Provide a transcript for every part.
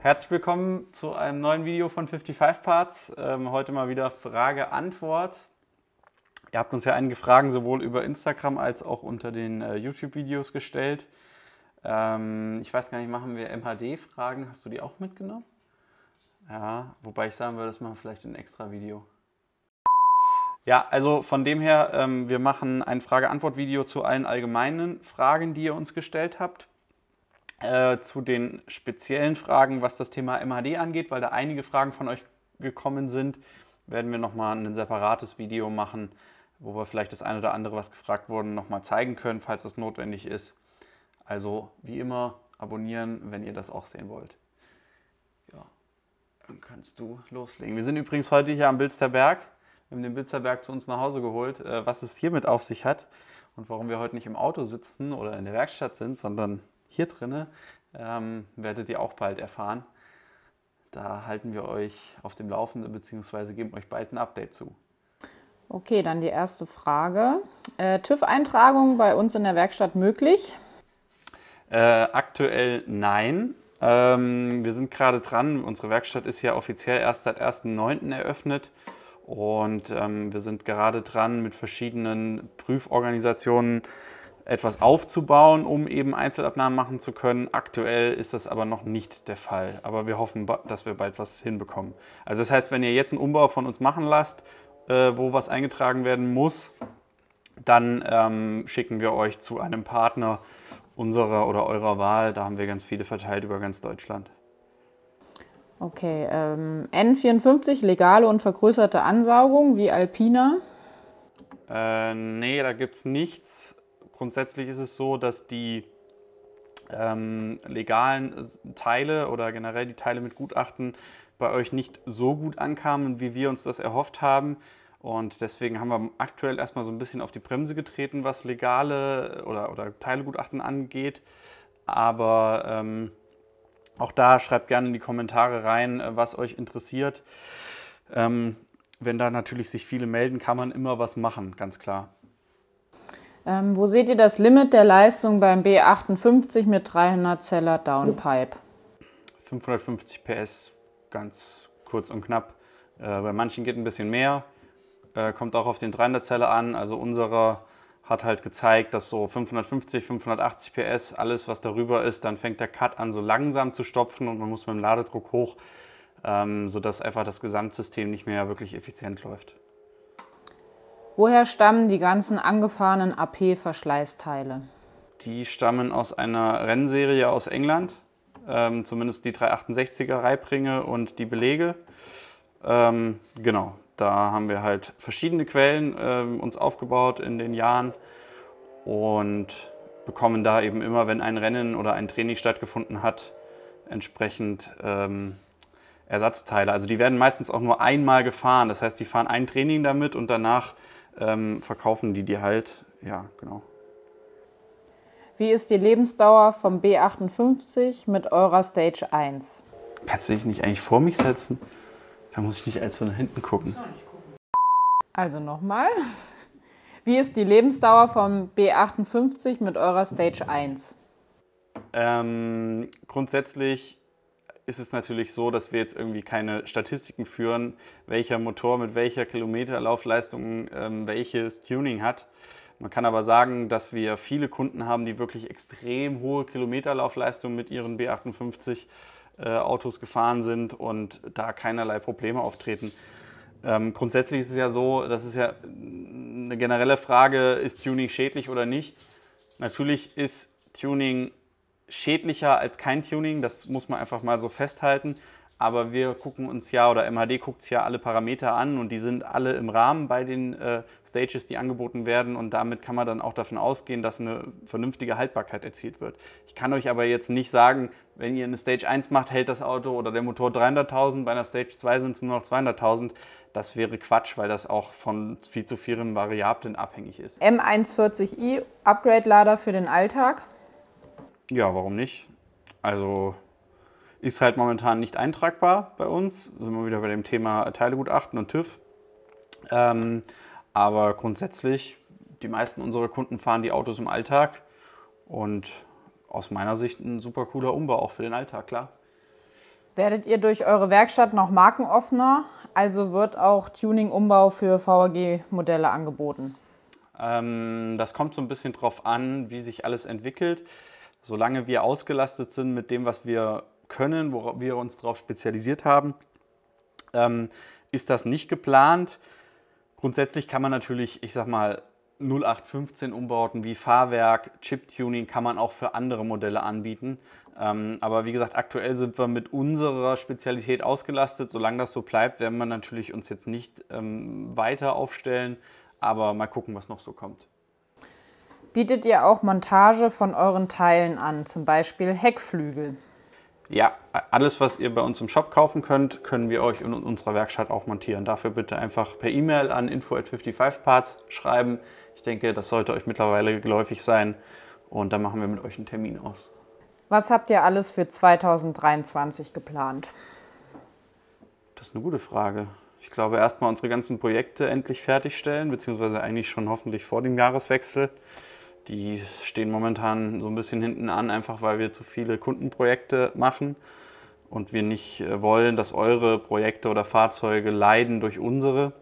Herzlich willkommen zu einem neuen Video von 55 Parts. Heute mal wieder Frage-Antwort. Ihr habt uns ja einige Fragen sowohl über Instagram als auch unter den YouTube-Videos gestellt. Ich weiß gar nicht, machen wir MHD-Fragen? Hast du die auch mitgenommen? Ja, wobei ich sagen würde, das machen wir vielleicht in ein extra Video. Ja, also von dem her, wir machen ein Frage-Antwort-Video zu allen allgemeinen Fragen, die ihr uns gestellt habt. Zu den speziellen Fragen, was das Thema MHD angeht, weil da einige Fragen von euch gekommen sind, werden wir nochmal ein separates Video machen, wo wir vielleicht das eine oder andere, was gefragt wurde, nochmal zeigen können, falls das notwendig ist. Also wie immer abonnieren, wenn ihr das auch sehen wollt. Ja, dann kannst du loslegen. Wir sind übrigens heute hier am Bilsterberg. Wir haben den Bilsterberg zu uns nach Hause geholt. Was es hiermit auf sich hat und warum wir heute nicht im Auto sitzen oder in der Werkstatt sind, sondern hier drinne, werdet ihr auch bald erfahren. Da halten wir euch auf dem Laufenden bzw. geben euch bald ein Update zu. Okay, dann die erste Frage. TÜV-Eintragung bei uns in der Werkstatt möglich? Aktuell nein. Wir sind gerade dran. Unsere Werkstatt ist ja offiziell erst seit 1.9. eröffnet. Und wir sind gerade dran, mit verschiedenen Prüforganisationen etwas aufzubauen, um eben Einzelabnahmen machen zu können. Aktuell ist das aber noch nicht der Fall. Aber wir hoffen, dass wir bald was hinbekommen. Also das heißt, wenn ihr jetzt einen Umbau von uns machen lasst, wo was eingetragen werden muss, dann schicken wir euch zu einem Partner unserer oder eurer Wahl. Da haben wir ganz viele verteilt über ganz Deutschland. Okay, N54, legale und vergrößerte Ansaugung wie Alpina? Nee, da gibt es nichts. Grundsätzlich ist es so, dass die legalen Teile oder generell die Teile mit Gutachten bei euch nicht so gut ankamen, wie wir uns das erhofft haben. Und deswegen haben wir aktuell erstmal so ein bisschen auf die Bremse getreten, was legale oder Teilegutachten angeht. Aber auch da schreibt gerne in die Kommentare rein, was euch interessiert. Wenn da natürlich sich viele melden, kann man immer was machen, ganz klar. Wo seht ihr das Limit der Leistung beim B58 mit 300 Zeller Downpipe? 550 PS, ganz kurz und knapp. Bei manchen geht ein bisschen mehr, kommt auch auf den 300 Zeller an. Also unserer hat halt gezeigt, dass so 550, 580 PS, alles was darüber ist, dann fängt der Cut an so langsam zu stopfen und man muss mit dem Ladedruck hoch, sodass einfach das Gesamtsystem nicht mehr wirklich effizient läuft. Woher stammen die ganzen angefahrenen AP-Verschleißteile? Die stammen aus einer Rennserie aus England, zumindest die 368er Reibringe und die Belege. Genau, da haben wir halt verschiedene Quellen uns aufgebaut in den Jahren und bekommen da eben immer, wenn ein Rennen oder ein Training stattgefunden hat, entsprechend Ersatzteile. Also die werden meistens auch nur einmal gefahren, das heißt, die fahren ein Training damit und danach verkaufen die halt, ja, genau. Wie ist die Lebensdauer vom B58 mit eurer Stage 1? Kannst du dich nicht eigentlich vor mich setzen? Da muss ich nicht allzu nach hinten gucken. Also nochmal. Wie ist die Lebensdauer vom B58 mit eurer Stage 1? Grundsätzlich ist es natürlich so, dass wir jetzt irgendwie keine Statistiken führen, welcher Motor mit welcher Kilometerlaufleistung welches Tuning hat. Man kann aber sagen, dass wir viele Kunden haben, die wirklich extrem hohe Kilometerlaufleistungen mit ihren B58 Autos gefahren sind und da keinerlei Probleme auftreten. Grundsätzlich ist es ja so, das ist ja eine generelle Frage, ist Tuning schädlich oder nicht? Natürlich ist Tuning schädlicher als kein Tuning, das muss man einfach mal so festhalten. Aber wir gucken uns ja, oder MHD guckt sich ja alle Parameter an und die sind alle im Rahmen bei den Stages, die angeboten werden. Und damit kann man dann auch davon ausgehen, dass eine vernünftige Haltbarkeit erzielt wird. Ich kann euch aber jetzt nicht sagen, wenn ihr eine Stage 1 macht, hält das Auto oder der Motor 300.000, bei einer Stage 2 sind es nur noch 200.000. Das wäre Quatsch, weil das auch von viel zu vielen Variablen abhängig ist. M140i Upgrade-Lader für den Alltag? Ja, warum nicht? Also ist halt momentan nicht eintragbar bei uns. Da sind wir wieder bei dem Thema Teilegutachten und TÜV. Aber grundsätzlich, die meisten unserer Kunden fahren die Autos im Alltag und aus meiner Sicht ein super cooler Umbau auch für den Alltag, klar. Werdet ihr durch eure Werkstatt noch markenoffener? Also wird auch Tuning-Umbau für VAG-Modelle angeboten? Das kommt so ein bisschen drauf an, wie sich alles entwickelt. Solange wir ausgelastet sind mit dem, was wir können, worauf wir uns darauf spezialisiert haben, ist das nicht geplant. Grundsätzlich kann man natürlich, ich sag mal, 0815 Umbauten wie Fahrwerk, Chip-Tuning kann man auch für andere Modelle anbieten. Aber wie gesagt, aktuell sind wir mit unserer Spezialität ausgelastet. Solange das so bleibt, werden wir natürlich uns jetzt nicht weiter aufstellen, aber mal gucken, was noch so kommt. Bietet ihr auch Montage von euren Teilen an, zum Beispiel Heckflügel? Ja, alles, was ihr bei uns im Shop kaufen könnt, können wir euch in unserer Werkstatt auch montieren. Dafür bitte einfach per E-Mail an info@55parts schreiben. Ich denke, das sollte euch mittlerweile geläufig sein und dann machen wir mit euch einen Termin aus. Was habt ihr alles für 2023 geplant? Das ist eine gute Frage. Ich glaube, erstmal unsere ganzen Projekte endlich fertigstellen, beziehungsweise eigentlich schon hoffentlich vor dem Jahreswechsel. Die stehen momentan so ein bisschen hinten an, einfach weil wir zu viele Kundenprojekte machen und wir nicht wollen, dass eure Projekte oder Fahrzeuge leiden durch unsere.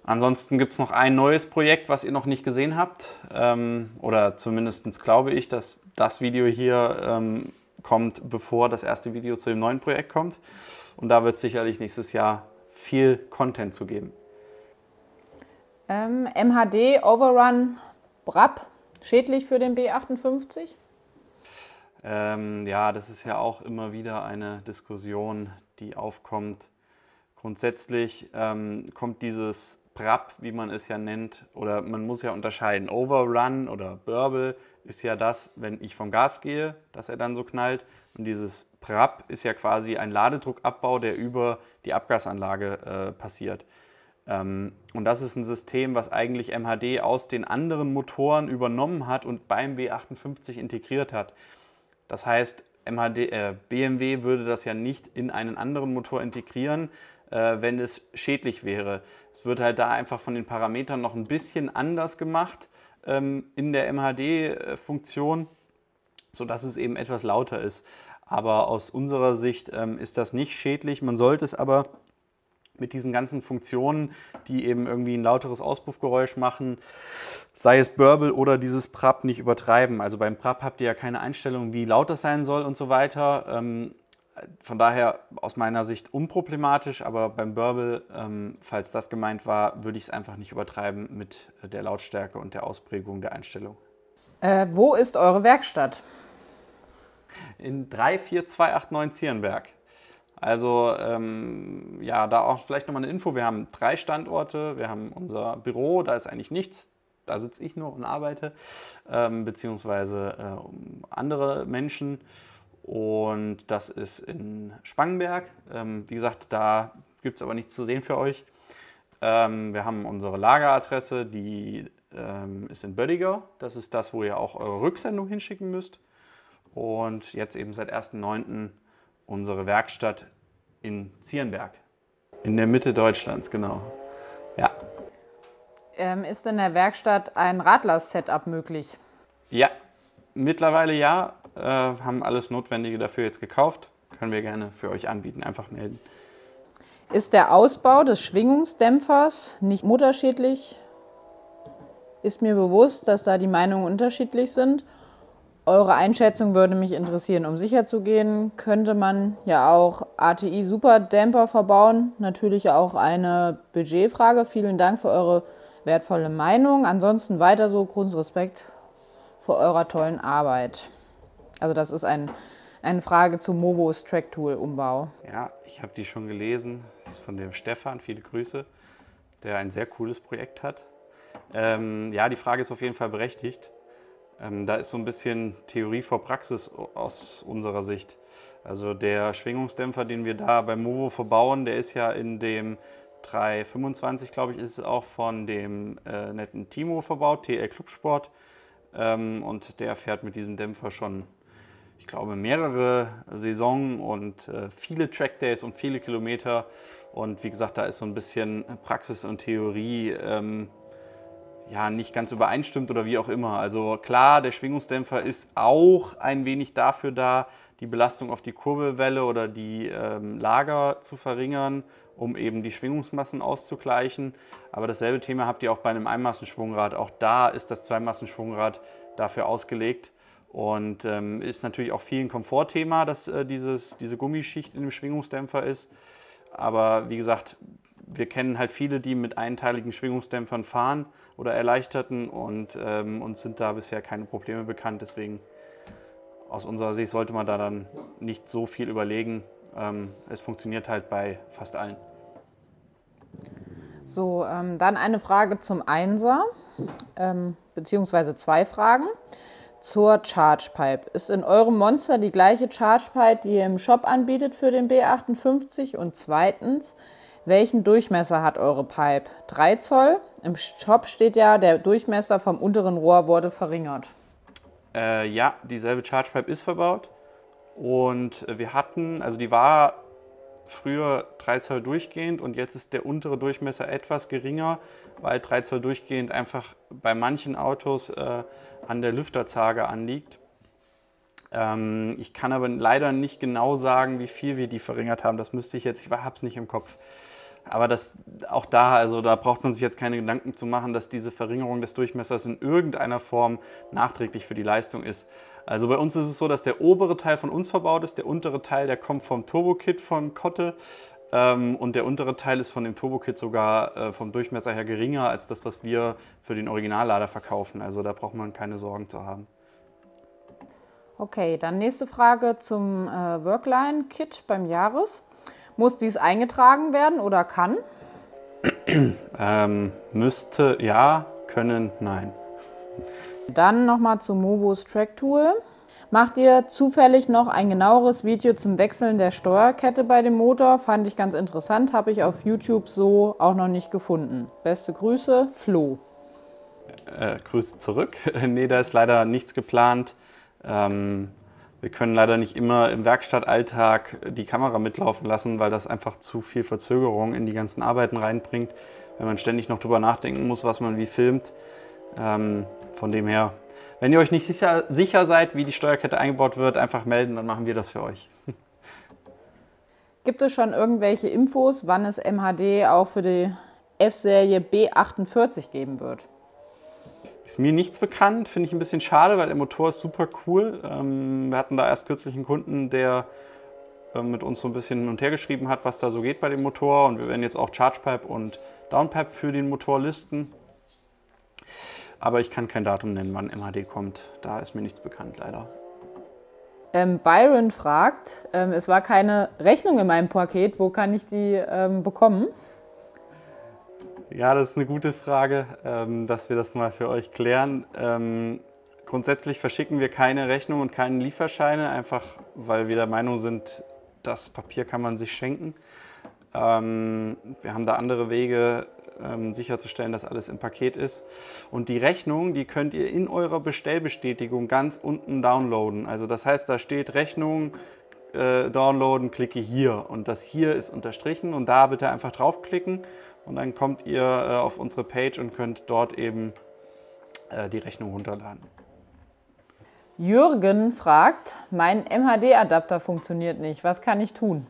Ansonsten gibt es noch ein neues Projekt, was ihr noch nicht gesehen habt. Oder zumindest glaube ich, dass das Video hier kommt, bevor das erste Video zu dem neuen Projekt kommt. Und da wird es sicherlich nächstes Jahr viel Content zu geben. MHD Overrun BRAP, schädlich für den B58? Ja, das ist ja auch immer wieder eine Diskussion, die aufkommt. Grundsätzlich kommt dieses BRAP, wie man es ja nennt, oder man muss ja unterscheiden. Overrun oder Burble ist ja das, wenn ich vom Gas gehe, dass er dann so knallt. Und dieses BRAP ist ja quasi ein Ladedruckabbau, der über die Abgasanlage passiert. Und das ist ein System, was eigentlich MHD aus den anderen Motoren übernommen hat und beim B58 integriert hat. Das heißt, BMW würde das ja nicht in einen anderen Motor integrieren, wenn es schädlich wäre. Es wird halt da einfach von den Parametern noch ein bisschen anders gemacht in der MHD-Funktion, sodass es eben etwas lauter ist. Aber aus unserer Sicht ist das nicht schädlich. Man sollte es aber mit diesen ganzen Funktionen, die eben irgendwie ein lauteres Auspuffgeräusch machen, sei es Burble oder dieses BRAP, nicht übertreiben. Also beim BRAP habt ihr ja keine Einstellung, wie laut das sein soll und so weiter. Von daher aus meiner Sicht unproblematisch, aber beim Burble, falls das gemeint war, würde ich es einfach nicht übertreiben mit der Lautstärke und der Ausprägung der Einstellung. Wo ist eure Werkstatt? In 34289 Zierenberg. Also ja, da auch vielleicht nochmal eine Info. Wir haben 3 Standorte. Wir haben unser Büro, da ist eigentlich nichts. Da sitze ich nur und arbeite, beziehungsweise andere Menschen. Und das ist in Spangenberg. Wie gesagt, da gibt es aber nichts zu sehen für euch. Wir haben unsere Lageradresse, die ist in Böttigau. Das ist das, wo ihr auch eure Rücksendung hinschicken müsst. Und jetzt eben seit 1.9. unsere Werkstatt in Zierenberg. In der Mitte Deutschlands, genau. Ja. Ist in der Werkstatt ein Radler-Setup möglich? Ja, mittlerweile ja. Haben alles Notwendige dafür jetzt gekauft. Können wir gerne für euch anbieten. Einfach melden. Ist der Ausbau des Schwingungsdämpfers nicht motorschädlich? Ist mir bewusst, dass da die Meinungen unterschiedlich sind. Eure Einschätzung würde mich interessieren. Um sicher zu gehen, könnte man ja auch ATI-Superdämpfer verbauen. Natürlich auch eine Budgetfrage. Vielen Dank für eure wertvolle Meinung. Ansonsten weiter so, großen Respekt vor eurer tollen Arbeit. Also das ist eine Frage zu Movos Tracktool-Umbau. Ja, ich habe die schon gelesen. Das ist von dem Stefan, viele Grüße, der ein sehr cooles Projekt hat. Ja, die Frage ist auf jeden Fall berechtigt. Da ist so ein bisschen Theorie vor Praxis aus unserer Sicht. Also der Schwingungsdämpfer, den wir da beim Movo verbauen, der ist ja in dem 325, glaube ich, ist es auch von dem netten Timo verbaut, TL Clubsport. Und der fährt mit diesem Dämpfer schon, ich glaube, mehrere Saisonen und viele Trackdays und viele Kilometer. Und wie gesagt, da ist so ein bisschen Praxis und Theorie ja, nicht ganz übereinstimmt oder wie auch immer. Also klar, der Schwingungsdämpfer ist auch ein wenig dafür da, die Belastung auf die Kurbelwelle oder die Lager zu verringern, um eben die Schwingungsmassen auszugleichen. Aber dasselbe Thema habt ihr auch bei einem Einmassenschwungrad. Auch da ist das Zweimassenschwungrad dafür ausgelegt. Und ist natürlich auch viel ein Komfortthema, dass diese Gummischicht in dem Schwingungsdämpfer ist. Aber wie gesagt, wir kennen halt viele, die mit einteiligen Schwingungsdämpfern fahren oder erleichterten und uns sind da bisher keine Probleme bekannt. Deswegen aus unserer Sicht sollte man da dann nicht so viel überlegen. Es funktioniert halt bei fast allen. So, dann eine Frage zum Einser, beziehungsweise zwei Fragen. Zur Chargepipe. Ist in eurem Monster die gleiche Chargepipe, die ihr im Shop anbietet für den B58? Und zweitens, welchen Durchmesser hat eure Pipe? 3 Zoll? Im Shop steht ja, der Durchmesser vom unteren Rohr wurde verringert. Ja, dieselbe Chargepipe ist verbaut und wir hatten, also die war früher 3 Zoll durchgehend und jetzt ist der untere Durchmesser etwas geringer, weil 3 Zoll durchgehend einfach bei manchen Autos an der Lüfterzage anliegt. Ich kann aber leider nicht genau sagen, wie viel wir die verringert haben. Das müsste ich jetzt, ich habe es nicht im Kopf. Aber auch da, also da braucht man sich jetzt keine Gedanken zu machen, dass diese Verringerung des Durchmessers in irgendeiner Form nachträglich für die Leistung ist. Also bei uns ist es so, dass der obere Teil von uns verbaut ist, der untere Teil, der kommt vom Turbo-Kit von Kotte und der untere Teil ist von dem Turbo-Kit sogar vom Durchmesser her geringer als das, was wir für den Originallader verkaufen. Also da braucht man keine Sorgen zu haben. Okay, dann nächste Frage zum Workline-Kit beim Jahres. Muss dies eingetragen werden oder kann? Müsste, ja, können, nein. Dann nochmal zum Movos Track Tool. Macht ihr zufällig noch ein genaueres Video zum Wechseln der Steuerkette bei dem Motor? Fand ich ganz interessant, habe ich auf YouTube so auch noch nicht gefunden. Beste Grüße, Flo. Grüße zurück. Nee, da ist leider nichts geplant. Wir können leider nicht immer im Werkstattalltag die Kamera mitlaufen lassen, weil das einfach zu viel Verzögerung in die ganzen Arbeiten reinbringt, wenn man ständig noch drüber nachdenken muss, was man wie filmt. Von dem her, wenn ihr euch nicht sicher seid, wie die Steuerkette eingebaut wird, einfach melden, dann machen wir das für euch. Gibt es schon irgendwelche Infos, wann es MHD auch für die F-Serie B48 geben wird? Ist mir nichts bekannt, finde ich ein bisschen schade, weil der Motor ist super cool. Wir hatten da erst kürzlich einen Kunden, der mit uns so ein bisschen hin und her geschrieben hat, was da so geht bei dem Motor. Und wir werden jetzt auch Chargepipe und Downpipe für den Motor listen. Aber ich kann kein Datum nennen, wann MHD kommt. Da ist mir nichts bekannt, leider. Byron fragt, es war keine Rechnung in meinem Paket, wo kann ich die bekommen? Ja, das ist eine gute Frage, dass wir das mal für euch klären. Grundsätzlich verschicken wir keine Rechnung und keine Lieferscheine, einfach weil wir der Meinung sind, das Papier kann man sich schenken. Wir haben da andere Wege, sicherzustellen, dass alles im Paket ist. Und die Rechnung, die könnt ihr in eurer Bestellbestätigung ganz unten downloaden. Also das heißt, da steht Rechnung, downloaden, klicke hier. Und das hier ist unterstrichen und da bitte einfach draufklicken. Und dann kommt ihr auf unsere Page und könnt dort eben die Rechnung runterladen. Jürgen fragt, mein MHD-Adapter funktioniert nicht. Was kann ich tun?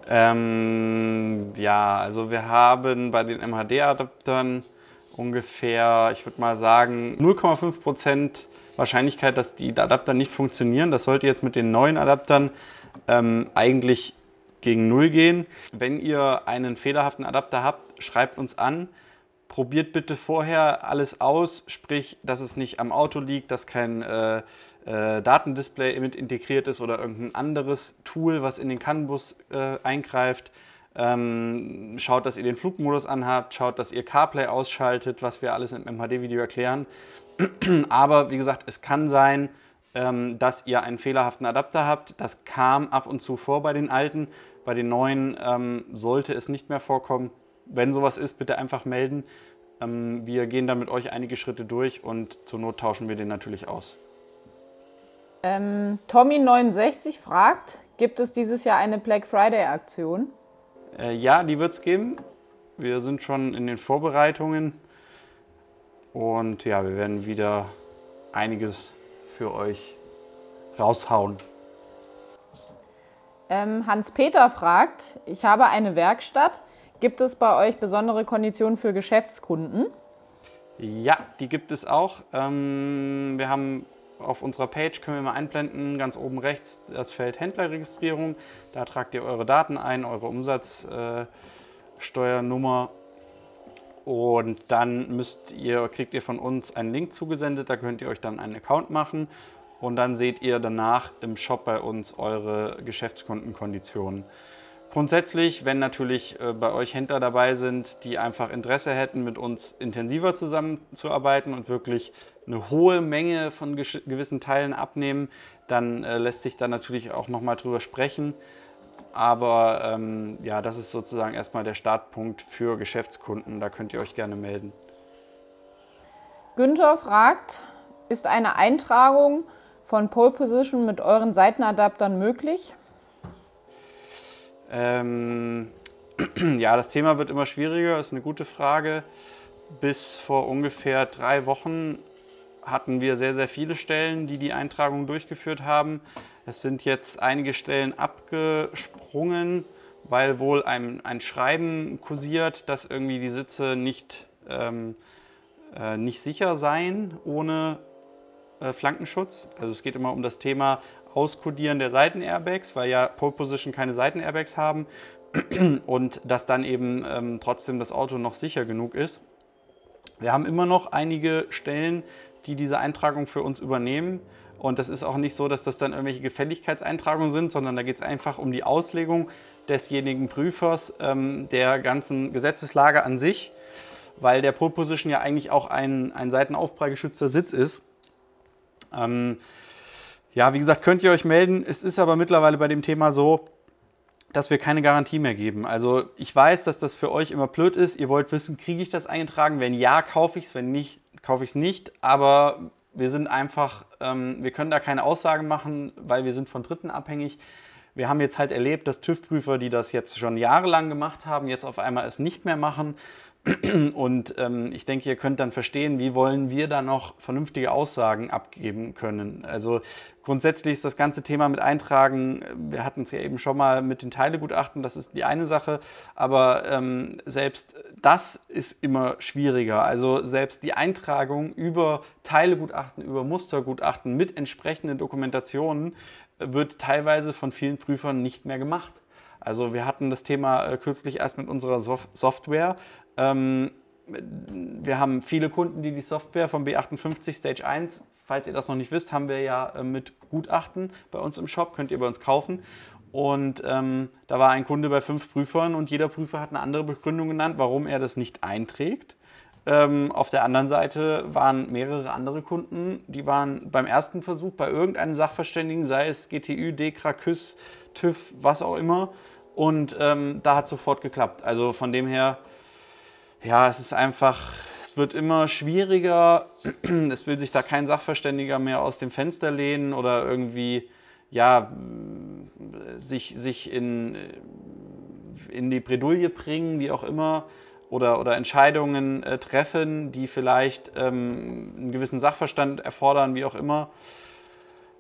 Ja, also wir haben bei den MHD-Adaptern ungefähr, ich würde mal sagen, 0,5% Wahrscheinlichkeit, dass die Adapter nicht funktionieren. Das sollte jetzt mit den neuen Adaptern eigentlich gegen 0 gehen. Wenn ihr einen fehlerhaften Adapter habt, schreibt uns an. Probiert bitte vorher alles aus, sprich, dass es nicht am Auto liegt, dass kein Datendisplay mit integriert ist oder irgendein anderes Tool, was in den CAN-Bus eingreift. Schaut, dass ihr den Flugmodus anhabt, schaut, dass ihr CarPlay ausschaltet, was wir alles im MHD-Video erklären. Aber wie gesagt, es kann sein, dass ihr einen fehlerhaften Adapter habt. Das kam ab und zu vor bei den alten. Bei den neuen sollte es nicht mehr vorkommen. Wenn sowas ist, bitte einfach melden. Wir gehen dann mit euch einige Schritte durch und zur Not tauschen wir den natürlich aus. Tommy69 fragt, gibt es dieses Jahr eine Black Friday Aktion? Ja, die wird es geben. Wir sind schon in den Vorbereitungen. Und ja, wir werden wieder einiges für euch raushauen. Hans-Peter fragt, ich habe eine Werkstatt. Gibt es bei euch besondere Konditionen für Geschäftskunden? Ja, die gibt es auch. Wir haben auf unserer Page, können wir mal einblenden, ganz oben rechts das Feld Händlerregistrierung. Da tragt ihr eure Daten ein, eure Umsatzsteuernummer. Und dann kriegt ihr von uns einen Link zugesendet, da könnt ihr euch dann einen Account machen. Und dann seht ihr danach im Shop bei uns eure Geschäftskundenkonditionen. Grundsätzlich, wenn natürlich bei euch Händler dabei sind, die einfach Interesse hätten, mit uns intensiver zusammenzuarbeiten und wirklich eine hohe Menge von gewissen Teilen abnehmen, dann lässt sich da natürlich auch nochmal drüber sprechen. Aber ja, das ist sozusagen erstmal der Startpunkt für Geschäftskunden. Da könnt ihr euch gerne melden. Günther fragt, ist eine Eintragung von Pole Position mit euren Seitenadaptern möglich? Ja, das Thema wird immer schwieriger, das ist eine gute Frage. Bis vor ungefähr 3 Wochen hatten wir sehr, sehr viele Stellen, die die Eintragung durchgeführt haben. Es sind jetzt einige Stellen abgesprungen, weil wohl ein Schreiben kursiert, dass irgendwie die Sitze nicht sicher seien ohne Flankenschutz. Also es geht immer um das Thema Auskodieren der Seitenairbags, weil ja Pole Position keine Seitenairbags haben und dass dann eben trotzdem das Auto noch sicher genug ist. Wir haben immer noch einige Stellen, die diese Eintragung für uns übernehmen. Und das ist auch nicht so, dass das dann irgendwelche Gefälligkeitseintragungen sind, sondern da geht es einfach um die Auslegung desjenigen Prüfers der ganzen Gesetzeslage an sich, weil der Pole Position ja eigentlich auch ein seitenaufprallgeschützter Sitz ist. Ja, wie gesagt, könnt ihr euch melden. Es ist aber mittlerweile bei dem Thema so, dass wir keine Garantie mehr geben. Also ich weiß, dass das für euch immer blöd ist. Ihr wollt wissen, kriege ich das eingetragen? Wenn ja, kaufe ich es. Wenn nicht, kaufe ich es nicht. Aber wir sind einfach, wir können da keine Aussagen machen, weil wir sind von Dritten abhängig. Wir haben jetzt halt erlebt, dass TÜV-Prüfer, die das jetzt schon jahrelang gemacht haben, jetzt auf einmal es nicht mehr machen. Und ich denke, ihr könnt dann verstehen, wie wollen wir da noch vernünftige Aussagen abgeben können. Also grundsätzlich ist das ganze Thema mit Eintragen, wir hatten es ja eben schon mal mit den Teilegutachten, das ist die eine Sache, aber selbst das ist immer schwieriger. Also selbst die Eintragung über Teilegutachten, über Mustergutachten mit entsprechenden Dokumentationen wird teilweise von vielen Prüfern nicht mehr gemacht. Also wir hatten das Thema kürzlich erst mit unserer Software. Wir haben viele Kunden, die Software vom B58 Stage 1, falls ihr das noch nicht wisst, haben wir ja mit Gutachten bei uns im Shop, könnt ihr bei uns kaufen. Und da war ein Kunde bei 5 Prüfern und jeder Prüfer hat eine andere Begründung genannt, warum er das nicht einträgt. Auf der anderen Seite waren mehrere andere Kunden, die waren beim ersten Versuch bei irgendeinem Sachverständigen, sei es GTÜ, DEKRA, KÜS, TÜV, was auch immer. Und da hat sofort geklappt. Also von dem her, ja, es ist einfach, es wird immer schwieriger. Es will sich da kein Sachverständiger mehr aus dem Fenster lehnen oder irgendwie, ja, sich in die Bredouille bringen, wie auch immer. Oder Entscheidungen treffen, die vielleicht einen gewissen Sachverstand erfordern, wie auch immer.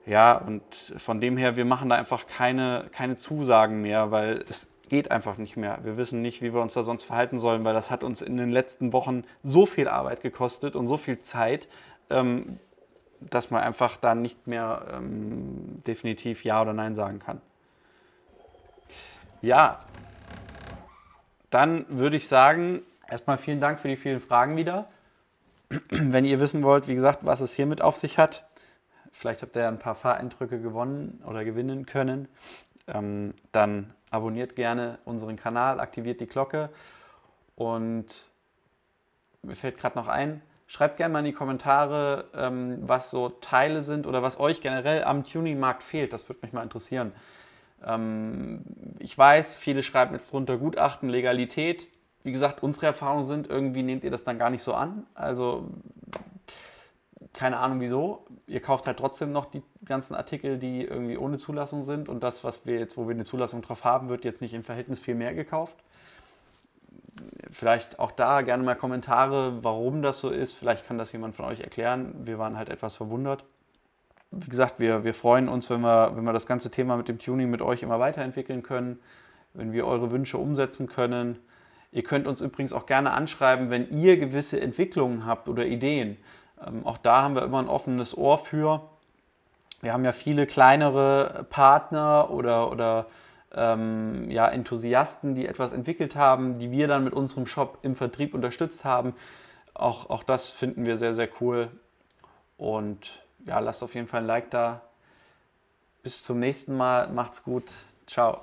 Ja, und von dem her, wir machen da einfach keine Zusagen mehr, weil es geht einfach nicht mehr. Wir wissen nicht, wie wir uns da sonst verhalten sollen, weil das hat uns in den letzten Wochen so viel Arbeit gekostet und so viel Zeit, dass man einfach da nicht mehr definitiv Ja oder Nein sagen kann. Ja, dann würde ich sagen, erstmal vielen Dank für die vielen Fragen wieder. Wenn ihr wissen wollt, wie gesagt, was es hiermit auf sich hat, vielleicht habt ihr ja ein paar Fahreindrücke gewonnen oder gewinnen können, dann abonniert gerne unseren Kanal, aktiviert die Glocke und mir fällt gerade noch ein, schreibt gerne mal in die Kommentare, was so Teile sind oder was euch generell am Tuningmarkt fehlt. Das würde mich mal interessieren. Ich weiß, viele schreiben jetzt drunter Gutachten, Legalität. Wie gesagt, unsere Erfahrungen sind, irgendwie nehmt ihr das dann gar nicht so an. Also keine Ahnung wieso. Ihr kauft halt trotzdem noch die ganzen Artikel, die irgendwie ohne Zulassung sind und das, was wir jetzt, wo wir eine Zulassung drauf haben, wird jetzt nicht im Verhältnis viel mehr gekauft. Vielleicht auch da gerne mal Kommentare, warum das so ist. Vielleicht kann das jemand von euch erklären. Wir waren halt etwas verwundert. Wie gesagt, wir freuen uns, wenn wir das ganze Thema mit dem Tuning mit euch immer weiterentwickeln können, wenn wir eure Wünsche umsetzen können. Ihr könnt uns übrigens auch gerne anschreiben, wenn ihr gewisse Entwicklungen habt oder Ideen. Auch da haben wir immer ein offenes Ohr für. Wir haben ja viele kleinere Partner oder ja, Enthusiasten, die etwas entwickelt haben, die wir dann mit unserem Shop im Vertrieb unterstützt haben. Auch das finden wir sehr, sehr cool. Und ja, lasst auf jeden Fall ein Like da. Bis zum nächsten Mal. Macht's gut. Ciao.